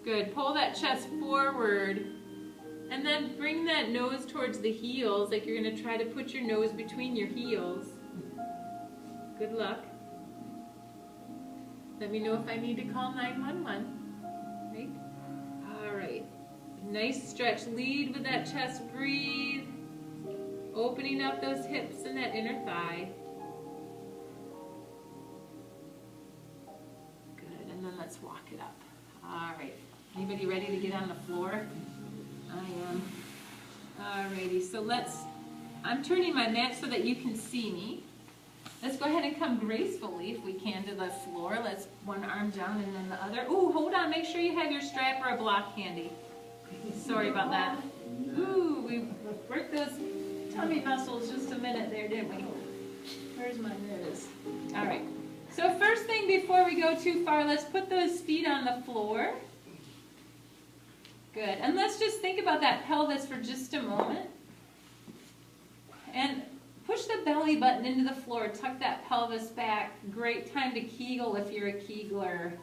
Good. Pull that chest forward. And then bring that nose towards the heels, like you're going to try to put your nose between your heels. Good luck. Let me know if I need to call 911. Right? All right. Nice stretch. Lead with that chest. Breathe. Opening up those hips and that inner thigh. Good. And then let's walk it up. All right. Anybody ready to get on the floor? I am. Alrighty, so I'm turning my mat so that you can see me. Let's go ahead and come gracefully, if we can, to the floor. Let's one arm down and then the other. Ooh, hold on, make sure you have your strap or a block handy. Sorry about that. Ooh, we worked those tummy muscles just a minute there, didn't we? Where's mine? There it is. Alright, so first thing before we go too far, let's put those feet on the floor. Good. And let's just think about that pelvis for just a moment. And push the belly button into the floor. Tuck that pelvis back. Great time to Kegel if you're a Kegler.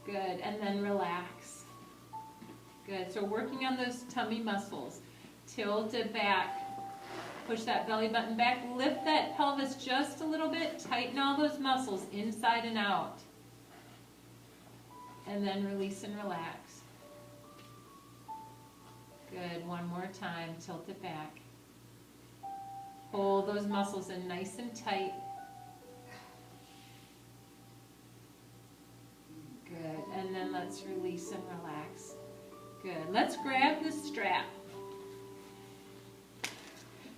Good. And then relax. Good. So working on those tummy muscles. Tilt it back. Push that belly button back. Lift that pelvis just a little bit. Tighten all those muscles inside and out. And then release and relax. Good. One more time. Tilt it back. Hold those muscles in nice and tight. Good. And then let's release and relax. Good. Let's grab the strap.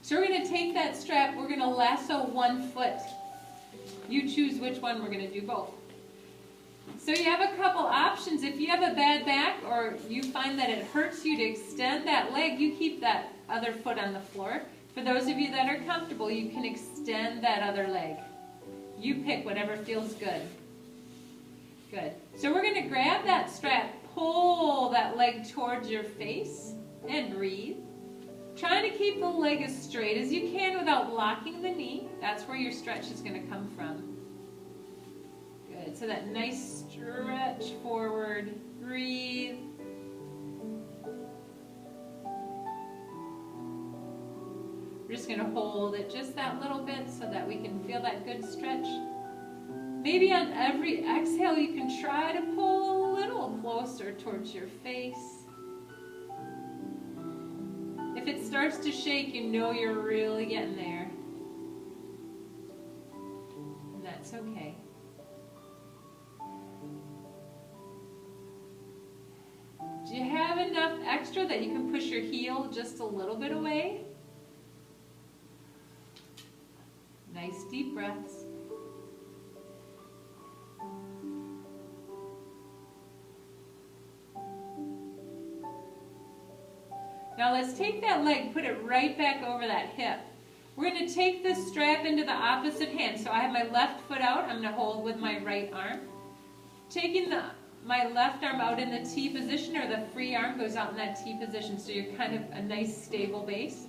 So we're going to take that strap. We're going to lasso one foot. You choose which one. We're going to do both. So you have a couple options. If you have a bad back or you find that it hurts you to extend that leg, you keep that other foot on the floor. For those of you that are comfortable, you can extend that other leg. You pick whatever feels good. Good. So we're going to grab that strap, pull that leg towards your face, and breathe. Trying to keep the leg as straight as you can without locking the knee. That's where your stretch is going to come from. Good. So that nice stretch forward. Breathe. We're just going to hold it just that little bit so that we can feel that good stretch. Maybe on every exhale you can try to pull a little closer towards your face. If it starts to shake, you know you're really getting there. And that's okay. Do you have enough extra that you can push your heel just a little bit away? Nice deep breaths. Now let's take that leg, put it right back over that hip. We're going to take this strap into the opposite hand. So I have my left foot out. I'm going to hold with my right arm. Taking my left arm out in the T position, or the free arm goes out in that T position, so you're kind of a nice stable base.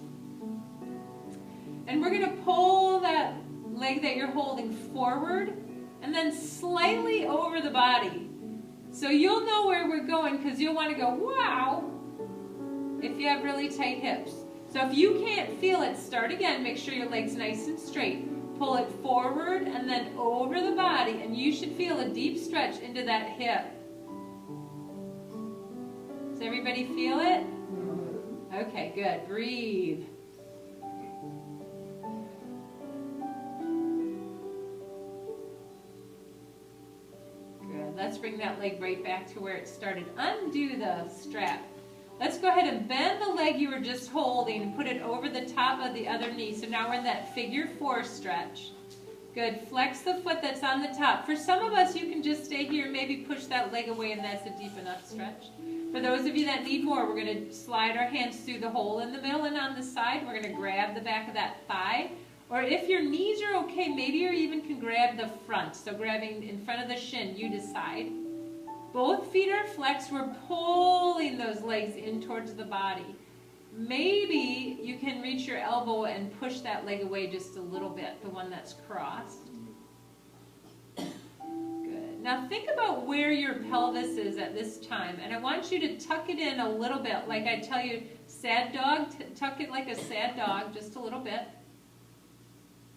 And we're going to pull that leg that you're holding forward and then slightly over the body. So you'll know where we're going because you'll want to go, wow, if you have really tight hips. So if you can't feel it, start again. Make sure your leg's nice and straight. Pull it forward and then over the body, and you should feel a deep stretch into that hip. Does everybody feel it? Okay, good. Breathe. Good. Let's bring that leg right back to where it started. Undo the strap. Let's go ahead and bend the leg you were just holding and put it over the top of the other knee. So now we're in that figure 4 stretch. Good. Flex the foot that's on the top. For some of us, you can just stay here and maybe push that leg away, and that's a deep enough stretch. For those of you that need more, we're going to slide our hands through the hole in the middle, and on the side, we're going to grab the back of that thigh. Or if your knees are okay, maybe you even can grab the front. So grabbing in front of the shin, you decide. Both feet are flexed. We're pulling those legs in towards the body. Maybe you can reach your elbow and push that leg away just a little bit, the one that's crossed. Good. Now think about where your pelvis is at this time, and I want you to tuck it in a little bit, like I tell you, sad dog, tuck it like a sad dog, just a little bit.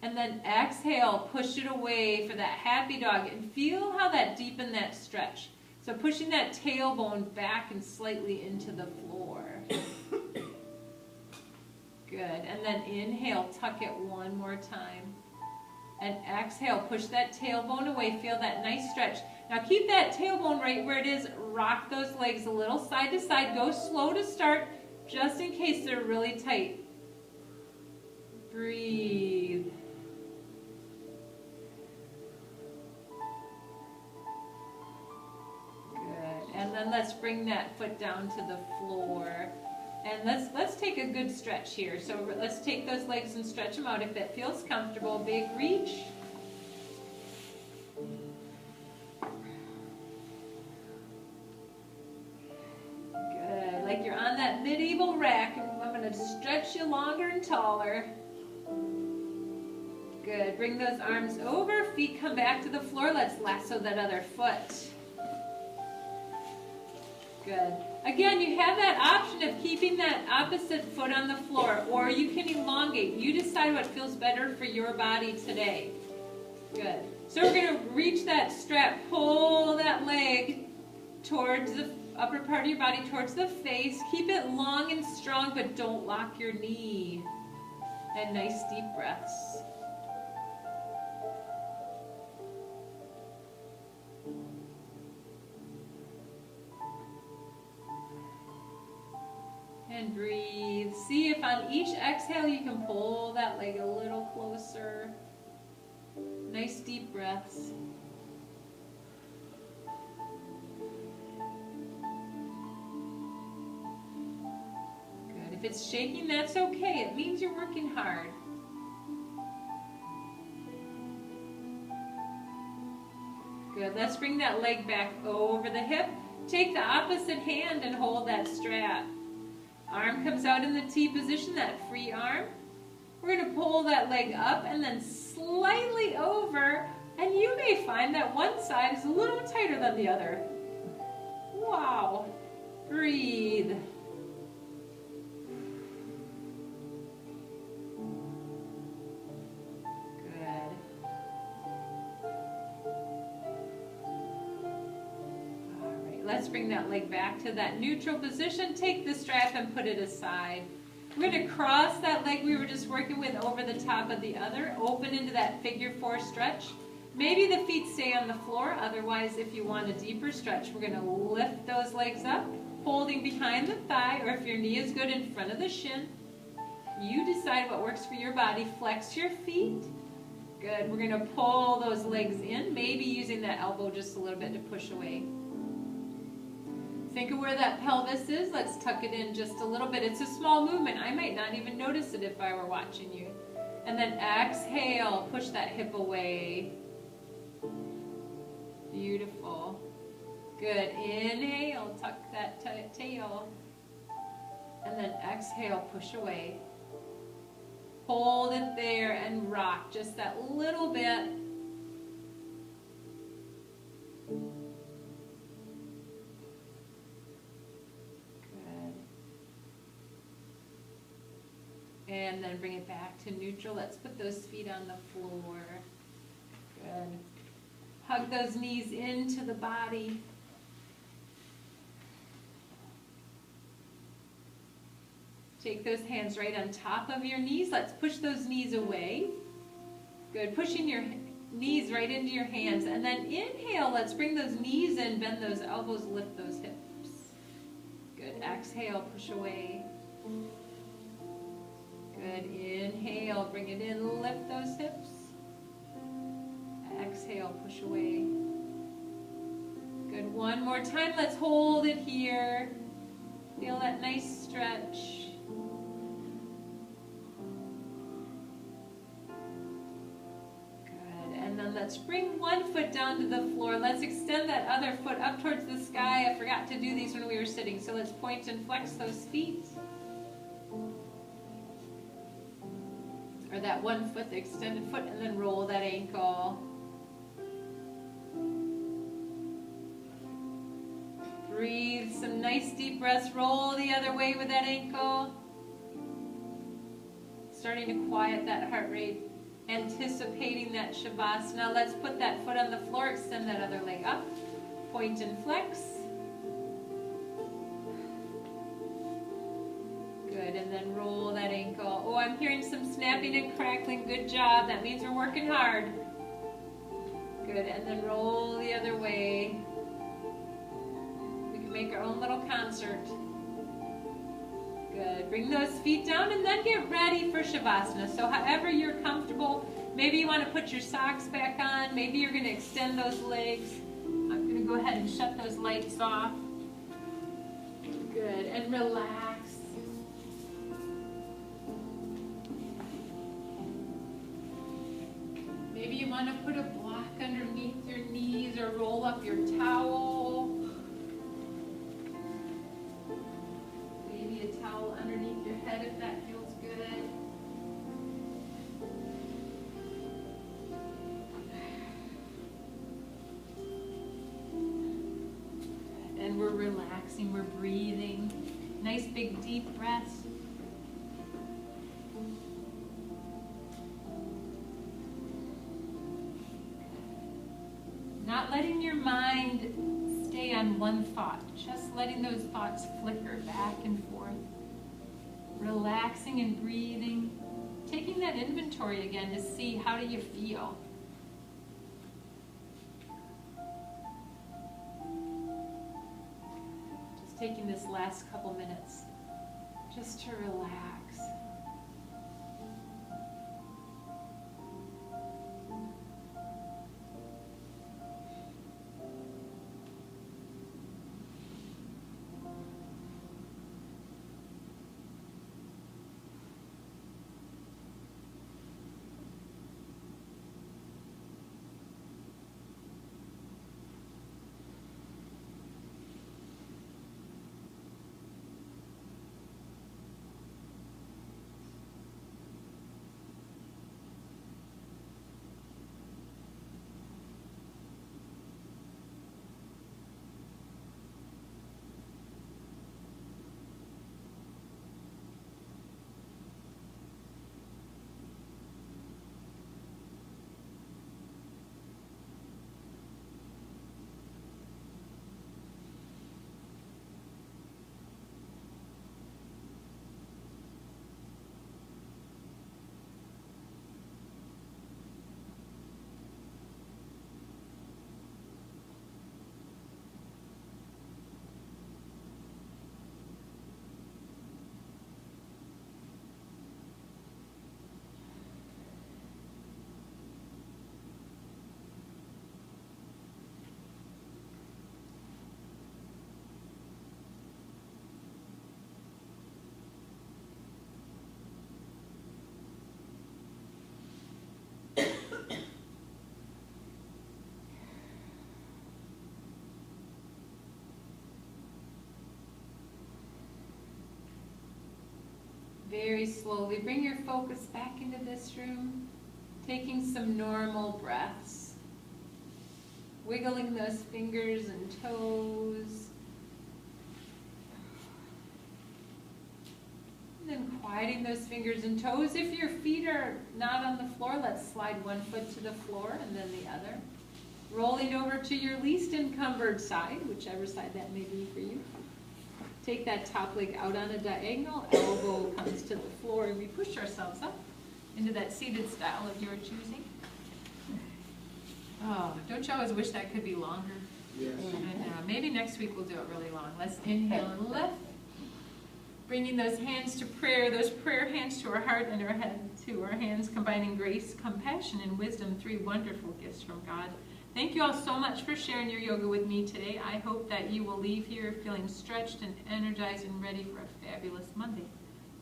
And then exhale, push it away for that happy dog, and feel how that deepen that stretch. So pushing that tailbone back and slightly into the floor. Good, and then inhale, tuck it one more time. And exhale, push that tailbone away, feel that nice stretch. Now keep that tailbone right where it is, rock those legs a little side to side, go slow to start, just in case they're really tight. Breathe. Good, and then let's bring that foot down to the floor. And let's take a good stretch here. So let's take those legs and stretch them out if it feels comfortable. Big reach. Good. Like you're on that medieval rack, and I'm going to stretch you longer and taller. Good. Bring those arms over. Feet come back to the floor. Let's lasso that other foot. Good. Again, you have that option of keeping that opposite foot on the floor, or you can elongate. You decide what feels better for your body today. Good. So we're going to reach that strap, pull that leg towards the upper part of your body, towards the face. Keep it long and strong, but don't lock your knee. And nice deep breaths. And breathe. See if on each exhale you can pull that leg a little closer. Nice deep breaths. Good. If it's shaking, that's okay. It means you're working hard. Good. Let's bring that leg back over the hip. Take the opposite hand and hold that strap. Arm comes out in the T position, that free arm. We're going to pull that leg up and then slightly over, and you may find that one side is a little tighter than the other. Wow. Breathe. Let's bring that leg back to that neutral position. Take the strap and put it aside. We're going to cross that leg we were just working with over the top of the other. Open into that figure 4 stretch. Maybe the feet stay on the floor. Otherwise, if you want a deeper stretch, we're going to lift those legs up, holding behind the thigh, or if your knee is good, in front of the shin. You decide what works for your body. Flex your feet. Good. We're going to pull those legs in, maybe using that elbow just a little bit to push away. Think of where that pelvis is. Let's tuck it in just a little bit. It's a small movement. I might not even notice it if I were watching you. And then exhale, push that hip away. Beautiful. Good. Inhale, tuck that tail. And then exhale, push away. Hold it there and rock just that little bit. And then bring it back to neutral. Let's put those feet on the floor. Good. Hug those knees into the body. Take those hands right on top of your knees. Let's push those knees away. Good. Pushing your knees right into your hands. And then inhale. Let's bring those knees in, bend those elbows, lift those hips. Good. Exhale, push away. Good. Inhale, bring it in, lift those hips. Exhale, push away. Good. One more time. Let's hold it here. Feel that nice stretch. Good. And then let's bring one foot down to the floor. Let's extend that other foot up towards the sky. I forgot to do these when we were sitting, so let's point and flex those feet. Or that one foot, the extended foot, and then roll that ankle. Breathe some nice deep breaths. Roll the other way with that ankle. Starting to quiet that heart rate. Anticipating that Shavasana. Let's put that foot on the floor. Extend that other leg up. Point and flex. Good, and then roll that ankle. Oh, I'm hearing some snapping and crackling. Good job. That means we're working hard. Good, and then roll the other way. We can make our own little concert. Good. Bring those feet down and then get ready for Shavasana. So however you're comfortable, maybe you want to put your socks back on. Maybe you're going to extend those legs. I'm going to go ahead and shut those lights off. Good, and relax. Maybe you want to put a block underneath your knees or roll up your towel. Maybe a towel underneath your head if that feels good. And we're relaxing, we're breathing. Nice big deep breaths. Not letting your mind stay on one thought, just letting those thoughts flicker back and forth. Relaxing and breathing, taking that inventory again to see how do you feel. Just taking this last couple minutes just to relax. Very slowly bring your focus back into this room, taking some normal breaths, wiggling those fingers and toes, and then quieting those fingers and toes. If your feet are not on the floor, let's slide one foot to the floor and then the other. Rolling over to your least encumbered side, whichever side that may be for you. Take that top leg out on a diagonal, elbow comes to the floor, and we push ourselves up into that seated style of your choosing. Oh, don't you always wish that could be longer? Yes. And maybe next week we'll do it really long. Let's inhale and lift. Bringing those hands to prayer, those prayer hands to our heart and our head, to our hands, combining grace, compassion, and wisdom, 3 wonderful gifts from God. Thank you all so much for sharing your yoga with me today. I hope that you will leave here feeling stretched and energized and ready for a fabulous Monday.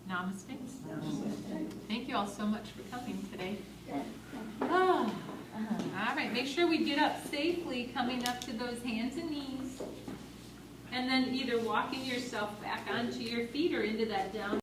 Namaste. Namaste. Thank you all so much for coming today. Oh. All right, make sure we get up safely, coming up to those hands and knees. And then either walking yourself back onto your feet or into that down